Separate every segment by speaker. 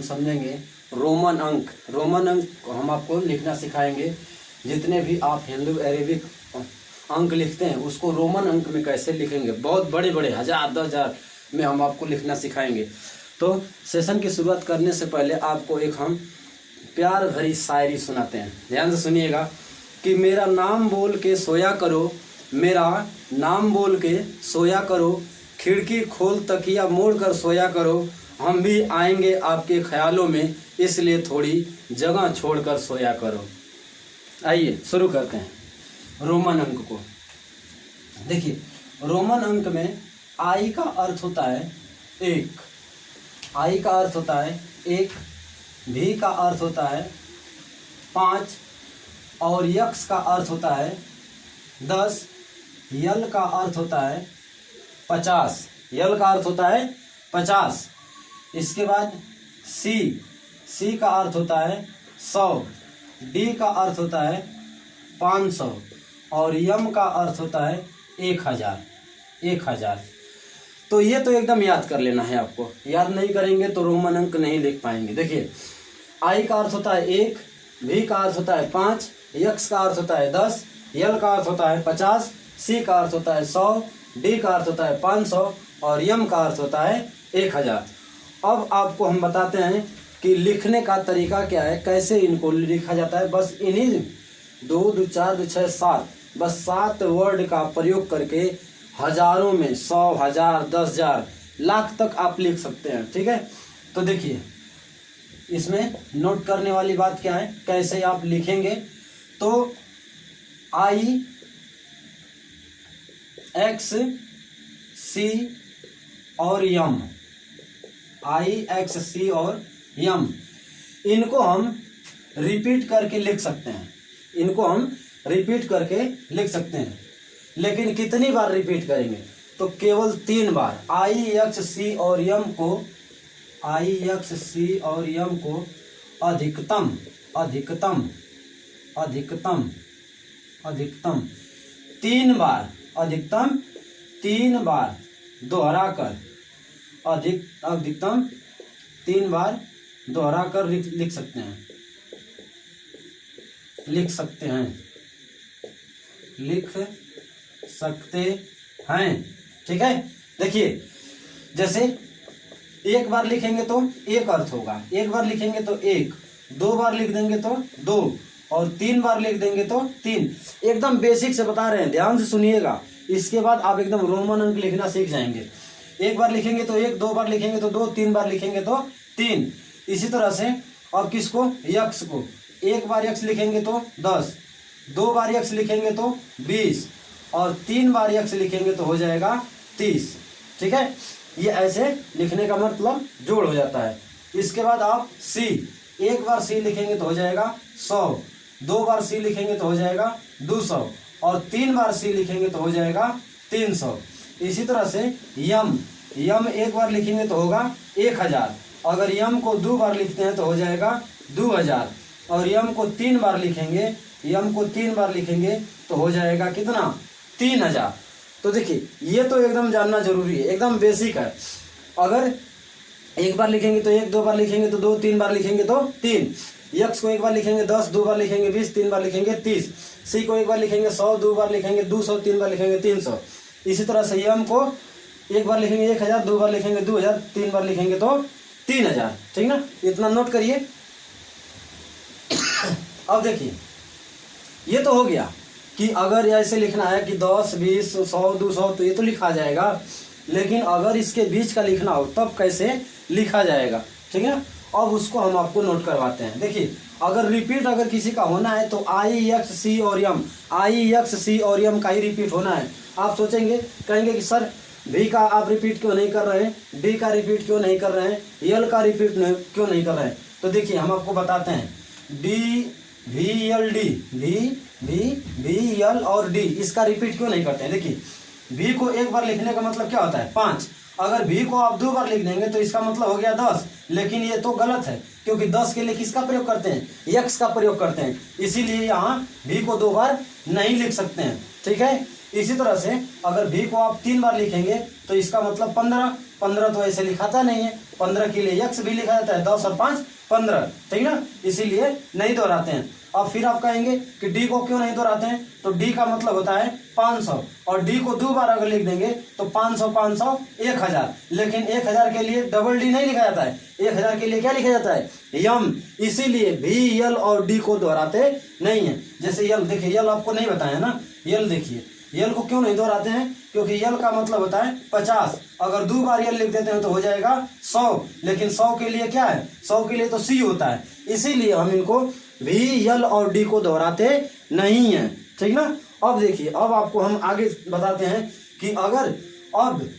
Speaker 1: समझेंगे रोमन अंक। रोमन अंक हम आपको लिखना सिखाएंगे। जितने भी आप हिंदू अरेबिक अंक लिखते हैं उसको रोमन अंक में कैसे लिखेंगे, बहुत बड़े बड़े 1000 10,000 में हम आपको लिखना सिखाएंगे। तो सेशन की शुरुआत करने से पहले आपको एक हम प्यार भरी शायरी सुनाते हैं, ध्यान से सुनिएगा कि मेरा नाम बोल के सोया करो, मेरा नाम बोल के सोया करो, खिड़की खोल तकिया मोड़ कर सोया करो, हम भी आएंगे आपके ख्यालों में, इसलिए थोड़ी जगह छोड़कर सोया करो। आइए शुरू करते हैं रोमन अंक को। देखिए रोमन अंक में आई का अर्थ होता है एक, आई का अर्थ होता है एक, भी का अर्थ होता है 5 और यक्स का अर्थ होता है 10, यल का अर्थ होता है 50, यल का अर्थ होता है 50। इसके बाद सी का अर्थ होता है 100, डी का अर्थ होता है 500 और यम का अर्थ होता है 1000। तो ये तो एकदम याद कर लेना है आपको, याद नहीं करेंगे तो रोमन अंक नहीं लिख पाएंगे। देखिए आई का अर्थ होता है 1, भी का अर्थ होता है 5, यक्स का अर्थ होता है 10, यल का अर्थ होता है 50, सी का अर्थ होता है 100, डी का अर्थ होता है 500 और यम का अर्थ होता है 1000। अब आपको हम बताते हैं कि लिखने का तरीका क्या है, कैसे इनको लिखा जाता है। बस इन्हीं 2 2 4 2 6 7 बस 7 वर्ड का प्रयोग करके हजारों में 100 1000 10,000 लाख तक आप लिख सकते हैं। ठीक है, तो देखिए इसमें नोट करने वाली बात क्या है, कैसे आप लिखेंगे। तो आई एक्स सी और यम, आई एक्स सी और यम, इनको हम रिपीट करके लिख सकते हैं, इनको हम रिपीट करके लिख सकते हैं। लेकिन कितनी बार रिपीट करेंगे, तो केवल 3 बार। आई एक्स सी और यम को, आई एक्स सी और यम को अधिकतम अधिकतम अधिकतम अधिकतम 3 बार, अधिकतम 3 बार दोहरा कर, अधिकतम 3 बार दोहरा कर लिख सकते हैं, लिख सकते हैं, लिख सकते हैं। ठीक है, देखिए जैसे एक बार लिखेंगे तो एक अर्थ होगा, एक बार लिखेंगे तो एक, 2 बार लिख देंगे तो 2 और 3 बार लिख देंगे तो 3। एकदम बेसिक से बता रहे हैं, ध्यान से सुनिएगा। इसके बाद आप एकदम रोमन अंक लिखना सीख जाएंगे। एक बार लिखेंगे तो एक, 2 बार लिखेंगे तो 2, 3 बार लिखेंगे तो 3। इसी तरह से अब किसको, यक्स को, एक बार यक्स लिखेंगे तो 10, 2 बार यक्स लिखेंगे तो 20 और 3 बार यक्स लिखेंगे तो हो जाएगा 30। ठीक है, ये ऐसे लिखने का मतलब जोड़ हो जाता है। इसके बाद आप सी, एक बार सी लिखेंगे तो हो जाएगा 100, 2 बार सी लिखेंगे तो हो जाएगा 200 और 3 बार सी लिखेंगे तो हो जाएगा 300। इसी तरह से यम, यम एक बार लिखेंगे तो होगा 1000, अगर यम को 2 बार लिखते हैं तो हो जाएगा 2000 और यम को 3 बार लिखेंगे, यम को 3 बार लिखेंगे तो हो जाएगा कितना, 3000। तो देखिए ये तो एकदम जानना जरूरी है, एकदम बेसिक है। अगर एक बार लिखेंगे तो एक, 2 बार लिखेंगे तो 2, 3 बार लिखेंगे तो 3। यक्स को एक बार लिखेंगे 10, 2 बार लिखेंगे 20, 3 बार लिखेंगे 30। सी को एक बार लिखेंगे 100, 2 बार लिखेंगे 200, 3 बार लिखेंगे 300। इसी तरह से यम को एक बार लिखेंगे 1000, 2 बार लिखेंगे 2000, 3 बार लिखेंगे तो 3000। ठीक ना, इतना नोट करिए। अब देखिए ये तो हो गया कि अगर ऐसे लिखना है कि 10 20 100 200 तो ये तो लिखा जाएगा, लेकिन अगर इसके बीच का लिखना हो तब कैसे लिखा जाएगा। ठीक है, अब उसको हम आपको नोट करवाते हैं। देखिए अगर रिपीट अगर किसी का होना है तो आई एक्स सी और यम, आई एक्स सी और यम का ही रिपीट होना है। आप सोचेंगे, कहेंगे कि सर भी का आप रिपीट क्यों नहीं कर रहे हैं, डी का रिपीट क्यों नहीं कर रहे हैं, यल का रिपीट क्यों नहीं कर रहे हैं। तो देखिए हम आपको बताते हैं, डी वी यल डी, भी यल और डी, इसका रिपीट क्यों नहीं करते हैं। देखिए भी को एक बार लिखने का मतलब क्या होता है, 5। अगर भी को आप 2 बार लिख देंगे तो इसका मतलब हो गया 10, लेकिन ये तो गलत है क्योंकि 10 के लिए किसका प्रयोग करते हैं, यक्स का प्रयोग करते हैं। इसीलिए यहाँ भी को 2 बार नहीं लिख सकते हैं। ठीक है, इसी तरह से अगर v को आप 3 बार लिखेंगे तो इसका मतलब 15 तो ऐसे लिखाता नहीं है, 15 के लिए x भी लिखा जाता है, 10 और 5 15, ठीक ना, इसीलिए नहीं दोहराते हैं। अब फिर आप कहेंगे कि d को क्यों नहीं दोहराते हैं, तो d का मतलब होता है 500, और d को 2 बार अगर लिख देंगे तो 500 500 1000, लेकिन 1000 के लिए डबल d नहीं लिखा जाता है, 1000 के लिए क्या लिखा जाता है, यम, इसीलिए भी यल और d को दोहराते नहीं है। जैसे यल, देखिए यल आपको नहीं बताया ना, यल देखिए, यल को क्यों नहीं दोहराते हैं, क्योंकि यल का मतलब होता है 50, अगर 2 बार यल लिख देते हैं तो हो जाएगा 100, लेकिन 100 के लिए क्या है, 100 के लिए तो सी होता है, इसीलिए हम इनको भी यल और डी को दोहराते नहीं है, ठीक ना। अब देखिए, अब आपको हम आगे बताते हैं कि अगर अब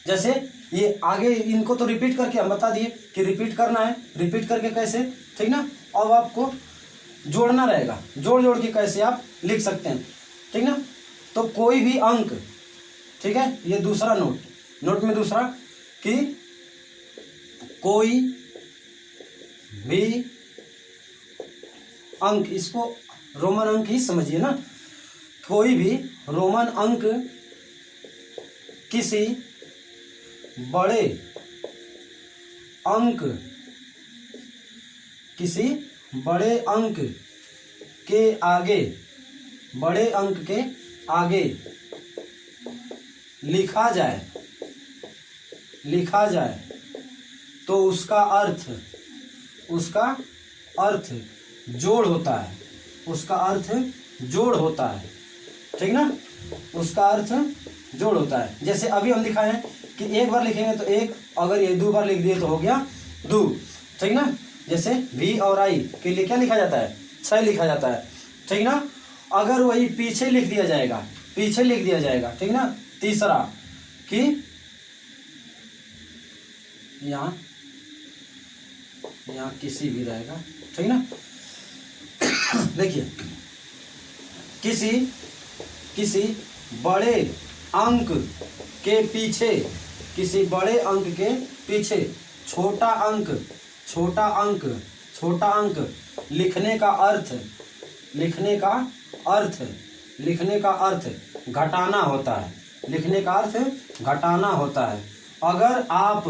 Speaker 1: जैसे ये आगे इनको तो रिपीट करके हम बता दिए कि रिपीट करना है, रिपीट करके कैसे, ठीक ना। अब आपको जोड़ना रहेगा, जोड़ जोड़ के कैसे आप लिख सकते हैं, ठीक ना। तो कोई भी अंक, ठीक है, ये दूसरा नोट में दूसरा कि कोई भी अंक, इसको रोमन अंक ही समझिए ना, कोई भी रोमन अंक किसी बड़े अंक के आगे, बड़े अंक के आगे लिखा जाए तो उसका अर्थ जोड़ होता है, उसका अर्थ जोड़ होता है, ठीक ना, उसका अर्थ जोड़ होता है। जैसे अभी हम दिखाए हैं कि 1 बार लिखेंगे तो 1, अगर ये 2 बार लिख दिए तो हो गया 2, ठीक ना। जैसे v और i के लिए क्या लिखा जाता है, 6 लिखा जाता है, ठीक ना। अगर वही पीछे लिख दिया जाएगा, ठीक ना। तीसरा कि यहाँ किसी भी रहेगा, ठीक ना। देखिए, किसी बड़े अंक के पीछे, किसी बड़े अंक के पीछे छोटा अंक लिखने का अर्थ घटाना होता है, लिखने का अर्थ घटाना होता है। अगर आप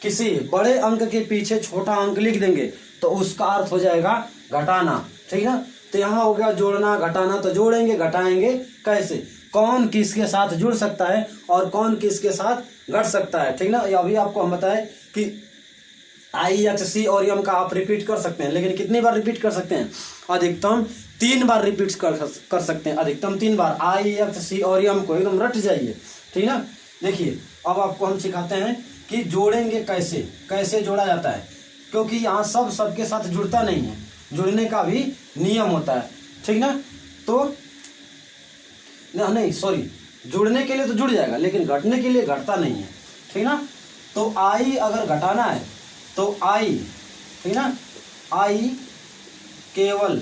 Speaker 1: किसी बड़े अंक के पीछे छोटा अंक लिख देंगे तो उसका अर्थ हो जाएगा घटाना, ठीक ना। तो यहाँ हो गया जोड़ना घटाना, तो जोड़ेंगे घटाएंगे कैसे, कौन किसके साथ जुड़ सकता है और कौन किसके साथ घट सकता है, ठीक ना। अभी आपको हम बताएं कि आई एक्स सी और यम का आप रिपीट कर सकते हैं, लेकिन कितनी बार रिपीट कर सकते हैं, अधिकतम 3 बार रिपीट कर सकते हैं, अधिकतम 3 बार। आई एक्स सी और यम को एकदम रट जाइए, ठीक ना। देखिए, अब आपको हम सिखाते हैं कि जोड़ेंगे कैसे जोड़ा जाता है, क्योंकि यहाँ सबके साथ जुड़ता नहीं है, जुड़ने का भी नियम होता है, ठीक ना। तो नहीं सॉरी, जुड़ने के लिए तो जुड़ जाएगा, लेकिन घटने के लिए घटता नहीं है, ठीक ना। तो आई अगर घटाना है तो आई, ठीक ना, आई केवल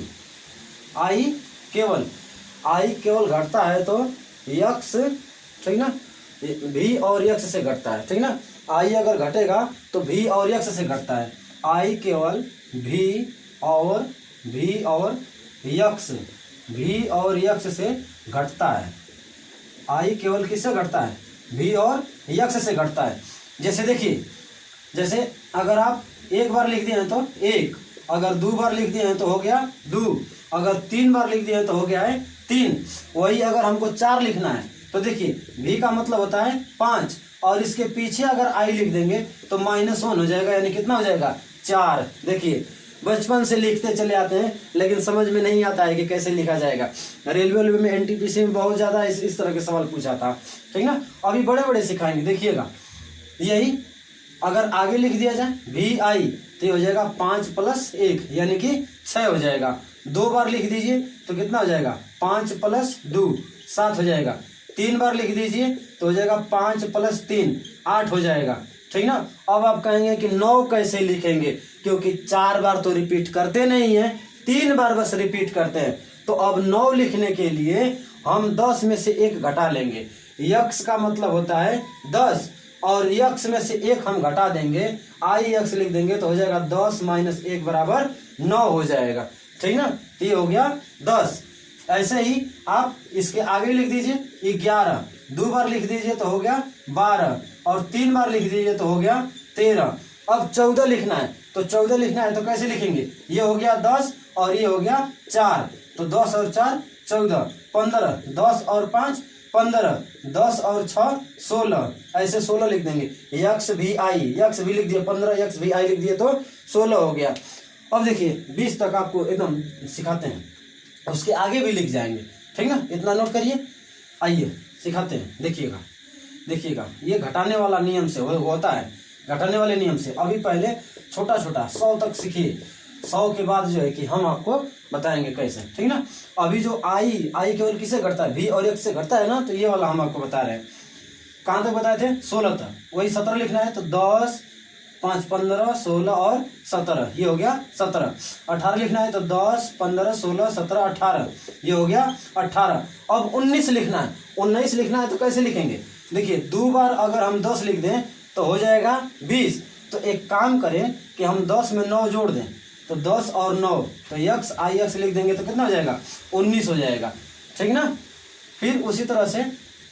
Speaker 1: घटता है तो यक्स, ठीक ना, भी और यक्स से घटता है, ठीक ना। आई अगर घटेगा तो भी और यक्स से घटता है, आई केवल भी और यक्स से घटता है, आई केवल किससे घटता है, भी और यक्स से घटता है। जैसे देखिए, जैसे अगर आप 1 बार लिख दिए हैं तो 1, अगर 2 बार लिख दिए हैं तो हो गया 2, अगर 3 बार लिख दिए हैं तो हो गया है 3। वही अगर हमको 4 लिखना है तो देखिए, भी का मतलब होता है 5, और इसके पीछे अगर आई लिख देंगे तो -1 हो जाएगा, यानी कितना हो जाएगा 4। देखिए, बचपन से लिखते चले आते हैं, लेकिन समझ में नहीं आता है कि कैसे लिखा जाएगा। रेलवे में एनटीपीसी में बहुत ज़्यादा इस तरह के सवाल पूछा था, ठीक ना। अभी बड़े सिखाएंगे, देखिएगा। यही अगर आगे लिख दिया जाए भी आई तो ये हो जाएगा 5 + 1 यानी कि 6 हो जाएगा। 2 बार लिख दीजिए तो कितना हो जाएगा, 5 + 2 7 हो जाएगा। 3 बार लिख दीजिए तो हो जाएगा 5 + 3 8 हो जाएगा, ठीक ना। अब आप कहेंगे कि 9 कैसे लिखेंगे, क्योंकि 4 बार तो रिपीट करते नहीं है, 3 बार बस रिपीट करते हैं। तो अब 9 लिखने के लिए हम 10 में से 1 घटा लेंगे। यक्स का मतलब होता है 10, और यक्स में से 1 हम घटा देंगे, आई एक्स लिख देंगे तो हो जाएगा 10 - 1 = 9 हो जाएगा, ठीक ना। ये हो गया 10। ऐसे ही आप इसके आगे लिख दीजिए 11, 2 बार लिख दीजिए तो हो गया 12 और 3 बार लिख दीजिए तो हो गया 13। अब 14 लिखना है, तो 14 लिखना है तो कैसे लिखेंगे, ये हो गया 10 और ये हो गया 4, तो 10 और 4 14, 15, 10 और 5 15, 10 और 6 16, ऐसे 16 लिख देंगे। यक्स भी आई, यक्स भी लिख दिया 15, यक्स भी आई लिख दिए तो 16 हो गया। अब देखिए 20 तक आपको एकदम सिखाते हैं, उसके आगे भी लिख जाएंगे, ठीक ना, इतना नोट करिए। आइए सिखाते हैं, देखिएगा देखिएगा, ये घटाने वाला नियम से होता है, घटाने वाले नियम से। अभी पहले छोटा छोटा 100 तक सीखिए, 100 के बाद जो है कि हम आपको बताएंगे कैसे, ठीक ना। अभी जो आई केवल किससे घटता है, भी और एक से घटता है ना, तो ये वाला हम आपको बता रहे हैं। कहाँ तक बताए थे, 16 तक। वही 17 लिखना है तो 10, 5, 15, 16 और 17, ये हो गया 17। 18 लिखना है तो 10, 15, 16, 17, 18, ये हो गया 18। अब 19 लिखना है, 19 लिखना है तो कैसे लिखेंगे, देखिए 2 बार अगर हम 10 लिख दें तो हो जाएगा 20। तो एक काम करें कि हम 10 में 9 जोड़ दें, तो 10 और 9, तो यक्स आई एक्स लिख देंगे तो कितना हो जाएगा, 19 हो जाएगा, ठीक ना। फिर उसी तरह से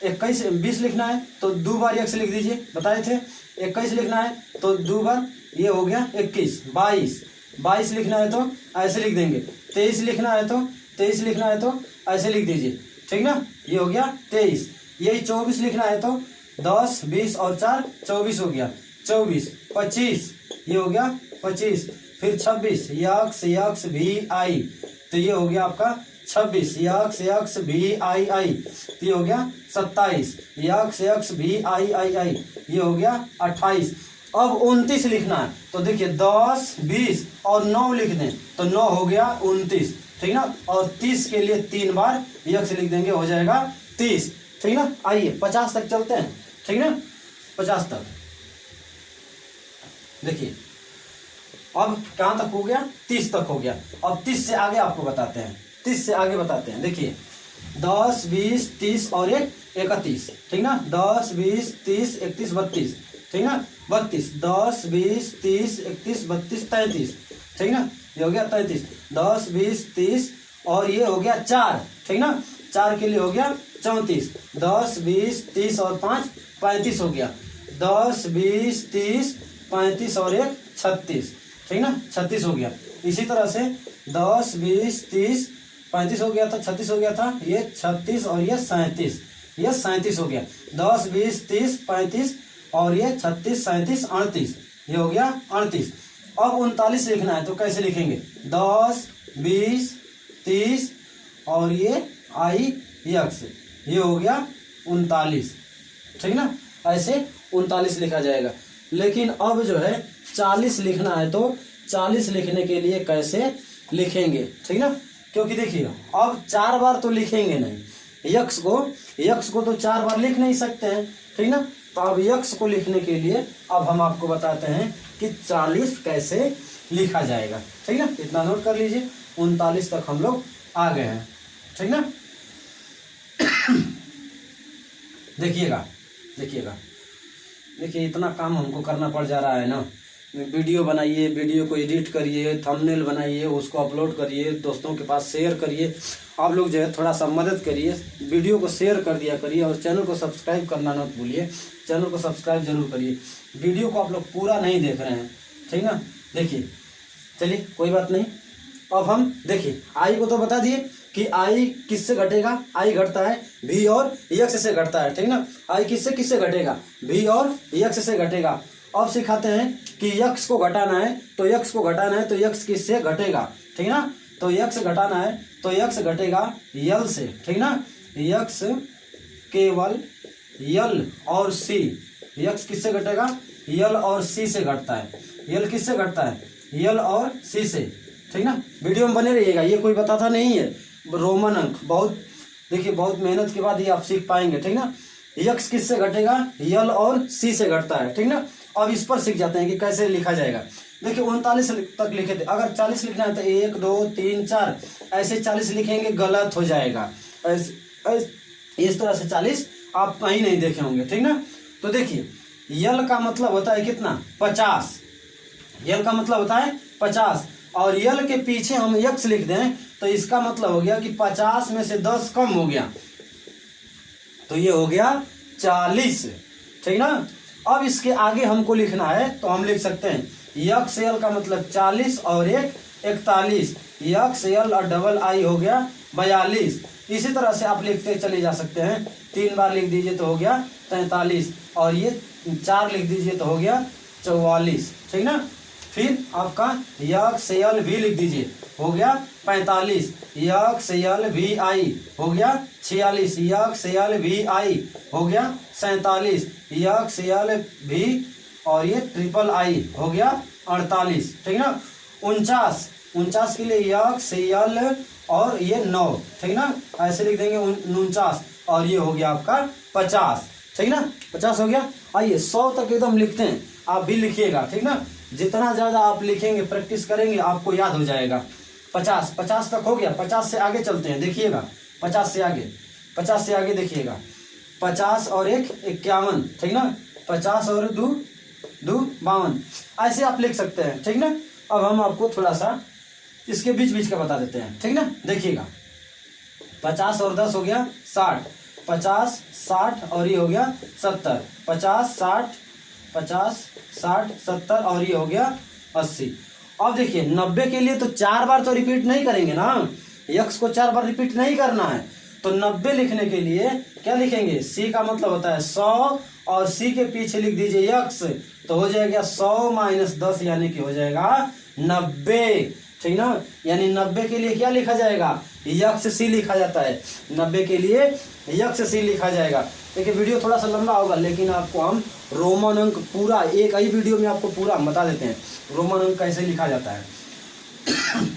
Speaker 1: 21, 20 लिखना है तो 2 बार यक्स लिख दीजिए, बताए थे। 21 लिखना है तो 2 बार, ये हो गया 21। 22 लिखना है तो ऐसे लिख देंगे। 23 लिखना है तो 23 लिखना है तो ऐसे लिख दीजिए, ठीक ना, ये हो गया 23। यही 24 लिखना है तो 10, 20 और 4 24 हो गया 24। 25, ये हो गया 25। फिर 26, यक्स भी आई, तो ये हो गया आपका 26। यक्स भी आई, तो ये हो गया 27। यक्स भी आई, ये हो गया 28। अब 29 लिखना है तो देखिए 10, 20 और 9 लिख दें तो 9 हो गया 29, ठीक ना। और 30 के लिए 3 बार यक्स लिख देंगे, हो जाएगा 30, ठीक ना। आइए 50 तक चलते हैं, ठीक ना, 50 तक देखिए। अब कहाँ तक हो गया, 30 तक हो गया। अब 30 से आगे आपको बताते हैं, 30 से आगे बताते हैं। देखिए 10, 20, 30 और 31, ठीक ना। 10, 20, 30, 31, 32, ठीक ना। 32, 10, 20, 30, 31, 32, 33, ठीक ना, ये हो गया 33। 10, 20, 30 और ये हो गया 4, ठीक ना, 4 के लिए हो गया 34। 10, 20, 30 और 5 35 हो गया। 10, 20, 30, 35 और 1 36, ठीक ना, 36 हो गया। इसी तरह से 10, 20, 30, 35 हो गया था, 36 हो गया था, ये 36 और ये 37, ये 37 हो गया। 10, 20, 30, 35 और ये 36, 37, 38, ये हो गया 38। अब 39 लिखना है तो कैसे लिखेंगे, 10, 20, 30 और ये आई यक्स, ये हो गया 39, ठीक ना। ऐसे 39 लिखा जाएगा। लेकिन अब जो है 40 लिखना है तो 40 लिखने के लिए कैसे लिखेंगे, ठीक ना, क्योंकि देखिए अब 4 बार तो लिखेंगे नहीं, यक्स को तो 4 बार लिख नहीं सकते हैं, ठीक ना। तो अब यक्स को लिखने के लिए अब हम आपको बताते हैं कि 40 कैसे लिखा जाएगा, ठीक ना। इतना नोट कर लीजिए, 39 तक हम लोग आ गए हैं, ठीक ना। देखिएगा देखिए इतना काम हमको करना पड़ जा रहा है ना। वीडियो बनाइए, वीडियो को एडिट करिए, थंबनेल बनाइए, उसको अपलोड करिए, दोस्तों के पास शेयर करिए। आप लोग जो है थोड़ा सा मदद करिए, वीडियो को शेयर कर दिया करिए और चैनल को सब्सक्राइब करना मत भूलिए, चैनल को सब्सक्राइब जरूर करिए। वीडियो को आप लोग पूरा नहीं देख रहे हैं, ठीक ना। देखिए चलिए कोई बात नहीं। अब हम देखिए आई को तो बता दिए कि आई किससे घटेगा, आई घटता है भी और यक्स से घटता है, ठीक ना। आई किससे घटेगा, भी और यक्स से घटेगा। अब सिखाते हैं कि यक्स को घटाना है तो यक्स किससे घटेगा, ठीक ना। तो यक्स घटाना है तो यक्स घटेगा यल से, ठीक ना। यक्स केवल यल और सी, यक्स किससे घटेगा, यल और सी से घटता है। यल किससे घटता है, यल और सी से, ठीक ना। वीडियो में बने रहिएगा, ये कोई बताता नहीं है, रोमन अंक बहुत देखिए, बहुत मेहनत के बाद ये आप सीख पाएंगे, ठीक ना। यक्स किससे घटेगा, यल और सी से घटता है, ठीक ना। अब इस पर सीख जाते हैं कि कैसे लिखा जाएगा। देखिए 39 तक लिखे थे, अगर 40 लिखना है तो 1, 2, 3, 4 ऐसे 40 लिखेंगे, गलत हो जाएगा। इस तरह से 40 आप कहीं नहीं देखे होंगे, ठीक ना। तो देखिए यल का मतलब होता है कितना, 50, यल का मतलब होता है 50 और यल के पीछे हम यक्स लिख दें तो इसका मतलब हो गया कि 50 में से 10 कम हो गया, तो ये हो गया 40, ठीक ना। अब इसके आगे हमको लिखना है तो हम लिख सकते हैं यक्स एल का मतलब 40 और एक 41, यक्स एल और डबल आई हो गया 42। इसी तरह से आप लिखते चले जा सकते हैं, 3 बार लिख दीजिए तो हो गया 43 और ये 4 लिख दीजिए तो हो गया 44, ठीक ना। फिर आपका यक्स एल भी लिख दीजिए, हो गया 45, यक्स एल वी आई हो गया 46, यक्स एल वी आई हो गया 47, यक्स एल भी और ये ट्रिपल आई हो गया 48, ठीक ना। 49 के लिए यक्स एल और ये 9, ठीक ना, ऐसे लिख देंगे 49 और ये हो गया आपका 50, ठीक ना। 50 हो गया। आइए 100 तक एकदम लिखते हैं, आप भी लिखिएगा, ठीक ना। जितना ज़्यादा आप लिखेंगे, प्रैक्टिस करेंगे, आपको याद हो जाएगा। 50 तक हो गया। 50 से आगे चलते हैं, देखिएगा 50 से आगे देखिएगा, 50 और एक 51, ठीक ना, 50 और 2 52, ऐसे आप लिख सकते हैं, ठीक ना। अब हम आपको थोड़ा सा इसके बीच का बता देते हैं, ठीक ना। देखिएगा 50 और 10 हो गया 60, 50 60 और ये हो गया 70, 50 60 70 और ये हो गया 80। अब देखिए 90 के लिए तो 4 बार तो रिपीट नहीं करेंगे ना, यक्स को 4 बार रिपीट नहीं करना है, तो 90 लिखने के लिए क्या लिखेंगे, सी का मतलब होता है 100 और सी के पीछे लिख दीजिए यक्स, तो हो जाएगा 100 माइनस 10 यानी कि हो जाएगा 90, ठीक ना। यानी 90 के लिए क्या लिखा जाएगा, यक्स सी लिखा जाता है, 90 के लिए यक्स सी लिखा जाएगा। देखिए वीडियो थोड़ा सा लंबा होगा, लेकिन आपको हम रोमन अंक पूरा एक ही वीडियो में आपको पूरा बता देते हैं रोमन अंक कैसे लिखा जाता है।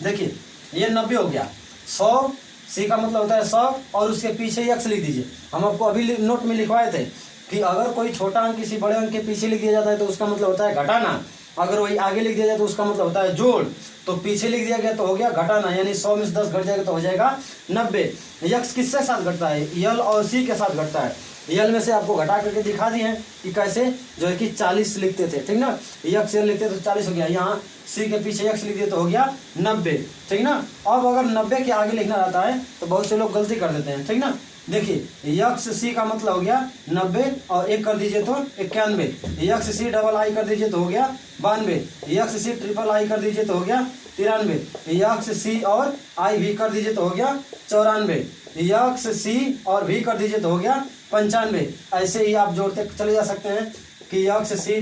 Speaker 1: देखिए ये 90 हो गया, 100 सी का मतलब होता है 100 और उसके पीछे यक्स लिख दीजिए। हम आपको अभी नोट में लिखवाए थे कि अगर कोई छोटा अंक किसी बड़े अंक के पीछे लिख दिया जाता है तो उसका मतलब होता है घटाना, अगर वही आगे लिख दिया जाए तो उसका मतलब होता है जोड़, तो पीछे लिख दिया गया तो हो गया घटाना, यानी 100 में से 10 घट जाएगा तो हो जाएगा 90। यक्स किसके साथ घटता है, यल और सी के साथ घटता है। यल में से आपको घटा करके दिखा दिए हैं कि कैसे, जो है कि 40 लिखते थे, ठीक ना, यक्स यल लिखते तो 40 हो गया, यहाँ सी के पीछे यक्स लिख दिए तो हो गया 90, ठीक ना। अब अगर 90 के आगे लिखना रहता है तो बहुत से लोग गलती कर देते हैं, ठीक ना। देखिए यक्स सी का मतलब हो गया 90 और 1 कर दीजिए तो 91, यक्स सी डबल आई कर दीजिए तो हो गया 92, यक्स सी ट्रिपल आई कर दीजिए तो हो गया 93, यक्स सी और आई भी कर दीजिए तो हो गया 94, यक्स सी और भी कर दीजिए तो हो गया 95। ऐसे ही आप जोड़ते चले जा सकते हैं कि यक्स सी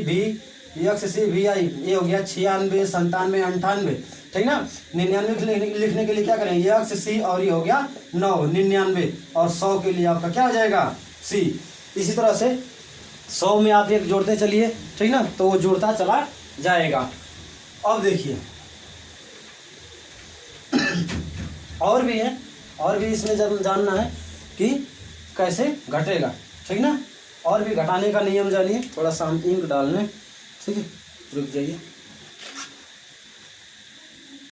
Speaker 1: भी आई, ये हो गया 96 97 98, ठीक ना। 99 लिखने के लिए क्या करें, यक्स सी और ये हो गया 9 99 और 100 के लिए आपका क्या हो जाएगा सी। इसी तरह से 100 में आप एक जोड़ते चलिए, ठीक ना, तो वो जुड़ता चला जाएगा। अब देखिए और भी है, और भी इसमें जब जानना है कि कैसे घटेगा, ठीक ना। और भी घटाने का नियम जानिए, थोड़ा सा हम इंक डाल लें, ठीक है, रुक जाइए।